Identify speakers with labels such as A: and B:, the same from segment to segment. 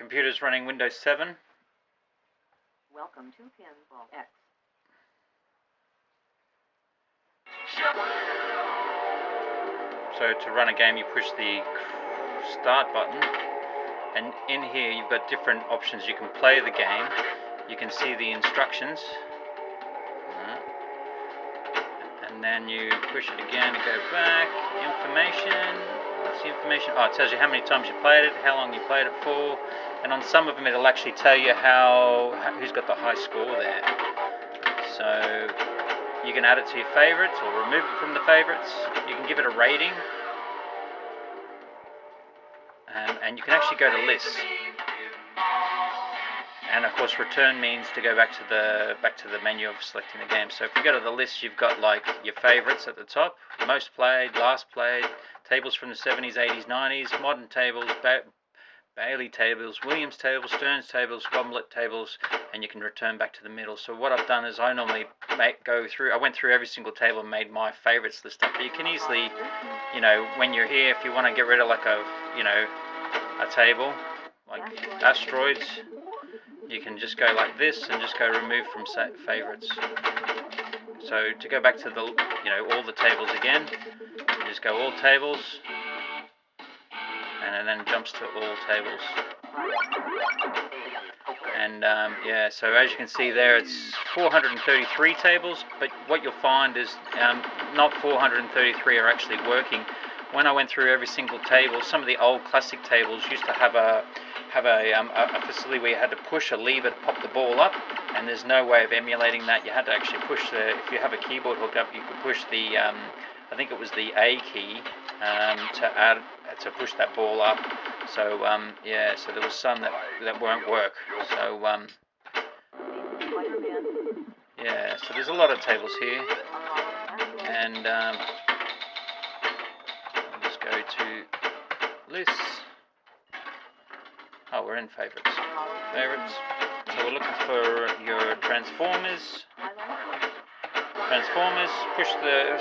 A: computer's running Windows 7.
B: Welcome to Pinball X.
A: So to run a game you push the start button, and in here you've got different options. You can play the game, you can see the instructions, and then you push it again to go back. Information, what's the information? Oh, it tells you how many times you played it, how long you played it for, and on some of them it'll actually tell you who's got the high score there. So you can add it to your favorites or remove it from the favorites. You can give it a rating, and you can actually go to lists. And of course, return means to go back to the menu of selecting the game. So if you go to the list, you've got like your favorites at the top, most played, last played, tables from the 70s, 80s, 90s, modern tables, Bailey tables, Williams tables, Stearns tables, Goblet tables, and you can return back to the middle. So what I've done is I normally I went through every single table and made my favorites list up. But you can easily, when you're here, if you want to get rid of like a table, like asteroids, you can just go like this and just go remove from favorites. So to go back to the, all the tables again, you just go all tables, and then jumps to all tables. And so as you can see there, it's 433 tables, but what you'll find is not 433 are actually working. When I went through every single table, some of the old classic tables used to have a facility where you had to push a lever to pop the ball up, and there's no way of emulating that. You had to actually push if you have a keyboard hooked up, you could push the I think it was the A key to push that ball up. So so there was some that won't work. So so there's a lot of tables here, and I'll just go to lists. Oh, we're in favorites. Favorites. So we're looking for your transformers. Transformers,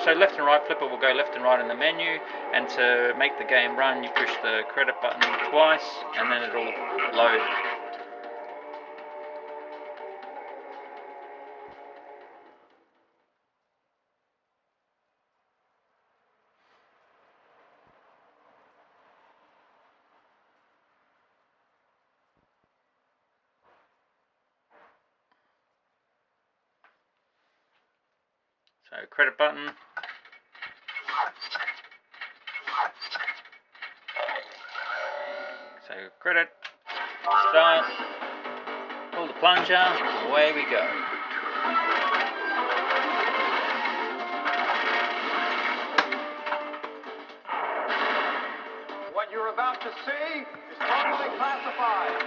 A: so left and right flipper will go left and right in the menu, and to make the game run you push the credit button twice and then it'll load. So credit button. So credit, start, pull the plunger, away we go.
C: What you're about to see is totally classified.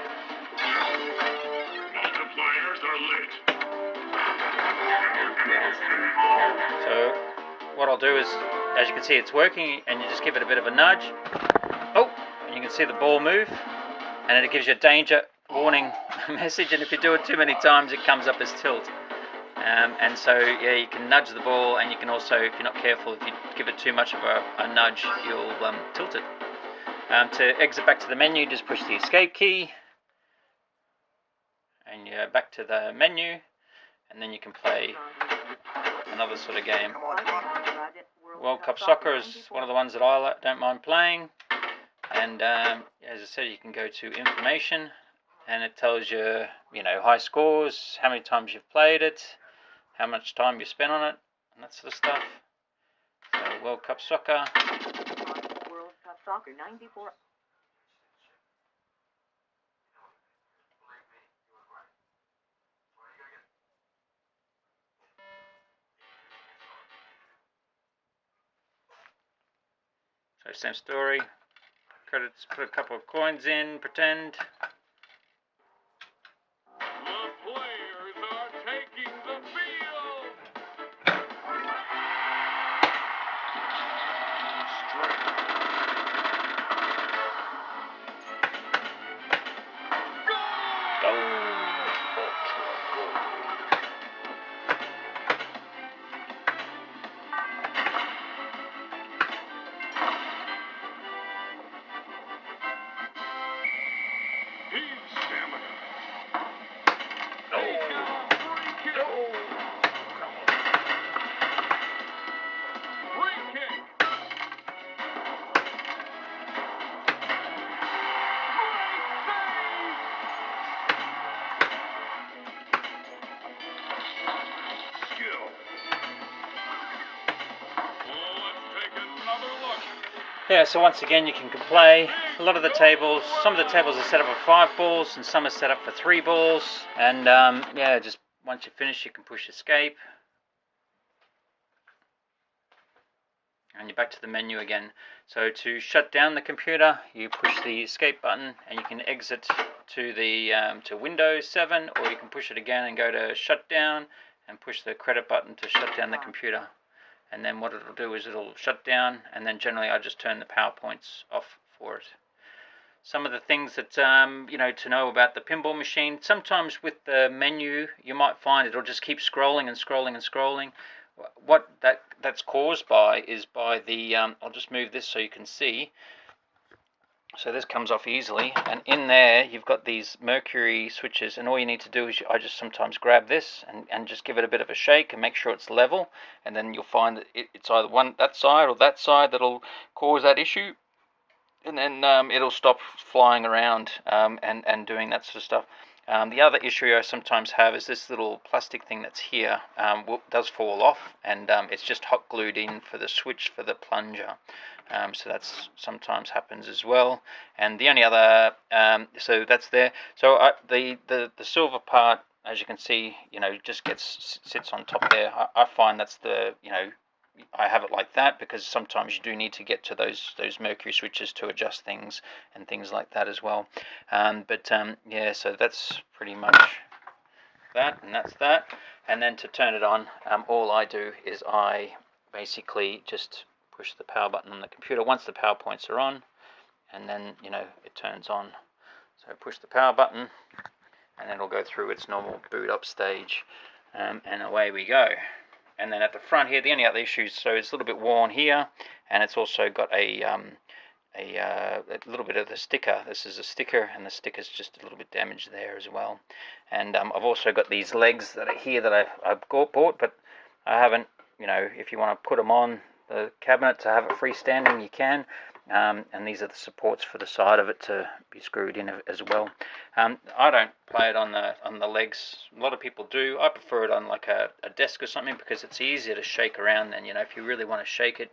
D: Multipliers are lit.
A: So what I'll do is, as you can see, it's working, and you just give it a bit of a nudge. Oh, and you can see the ball move, and it gives you a danger warning message, and if you do it too many times it comes up as tilt. And so you can nudge the ball, and you can also, if you're not careful, if you give it too much of a nudge, you'll tilt it. To exit back to the menu, just push the escape key, and you're back to the menu, and then you can play another sort of game. World Cup Soccer is one of the ones that I don't mind playing, and as I said, you can go to information, and it tells you, high scores, how many times you've played it, how much time you spent on it, and that sort of stuff. So World Cup Soccer.
B: World Cup Soccer 94.
A: So same story. Credits, put a couple of coins in, pretend.
D: The players are taking the field.
A: Go! Yeah, so once again you can play a lot of the tables. Some of the tables are set up for 5 balls and some are set up for 3 balls. And yeah, just once you finish you can push escape. And you're back to the menu again. So to shut down the computer, you push the escape button and you can exit to the to Windows 7, or you can push it again and go to shutdown and push the credit button to shut down the computer. And then what it'll do is it'll shut down, and then generally I just turn the PowerPoints off for it. Some of the things that you know, to know about the pinball machine, sometimes with the menu you might find it'll just keep scrolling and scrolling and scrolling. What that's caused by is by the I'll just move this so you can see. So this comes off easily, and in there you've got these mercury switches, and all you need to do is I just sometimes grab this and just give it a bit of a shake and make sure it's level, and then you'll find that it's either that side or that side that'll cause that issue, and then it'll stop flying around and doing that sort of stuff. The other issue I sometimes have is this little plastic thing that's here does fall off, and it's just hot glued in for the switch for the plunger. So that's sometimes happens as well. And the only other, so that's there. So the silver part, as you can see, you know, just sits on top there. I find that's the, you know, I have it like that because sometimes you do need to get to those mercury switches to adjust things and things like that as well. Yeah, so that's pretty much that, and that's that. And then to turn it on, all I do is I basically just push the power button on the computer once the PowerPoints are on, and then, you know, it turns on. So push the power button and then it'll go through its normal boot up stage, and away we go. And then at the front here, the only other issues, so it's a little bit worn here, and it's also got a little bit of the sticker. This is a sticker, and the sticker's just a little bit damaged there as well. And I've also got these legs that are here that I've bought, but I haven't, you know, if you want to put them on the cabinet to have it freestanding, you can. And these are the supports for the side of it to be screwed in as well. I don't play it on the legs. A lot of people do. I prefer it on like a desk or something because it's easier to shake around. And, you know, if you really want to shake it,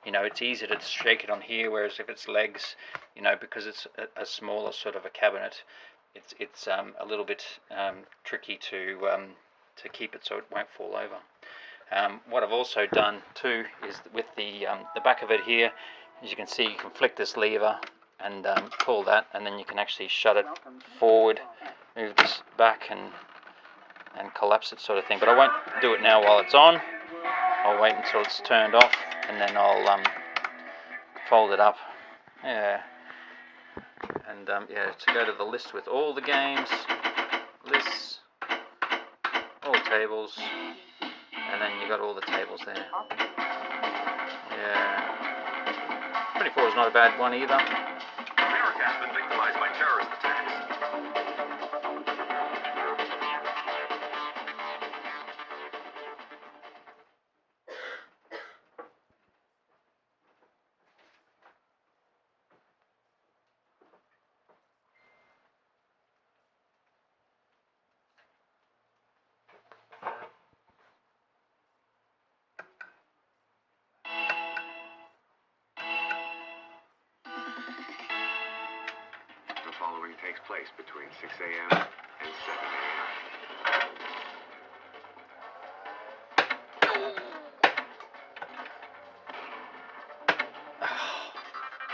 A: you know, it's easier to shake it on here. Whereas if it's legs, you know, because it's a smaller sort of a cabinet, it's a little bit tricky to keep it so it won't fall over. What I've also done too is with the back of it here, as you can see, you can flick this lever and pull that, and then you can actually shut it forward, move this back and collapse it, sort of thing. But I won't do it now while it's on. I'll wait until it's turned off, and then I'll fold it up. Yeah, and yeah, to go to the list with all the games, lists, all tables, and then you got all the tables there. Yeah. 24 is not a bad one either.
C: America has been victimized by terrorist attacks. The following takes place between 6 a.m. and 7 a.m.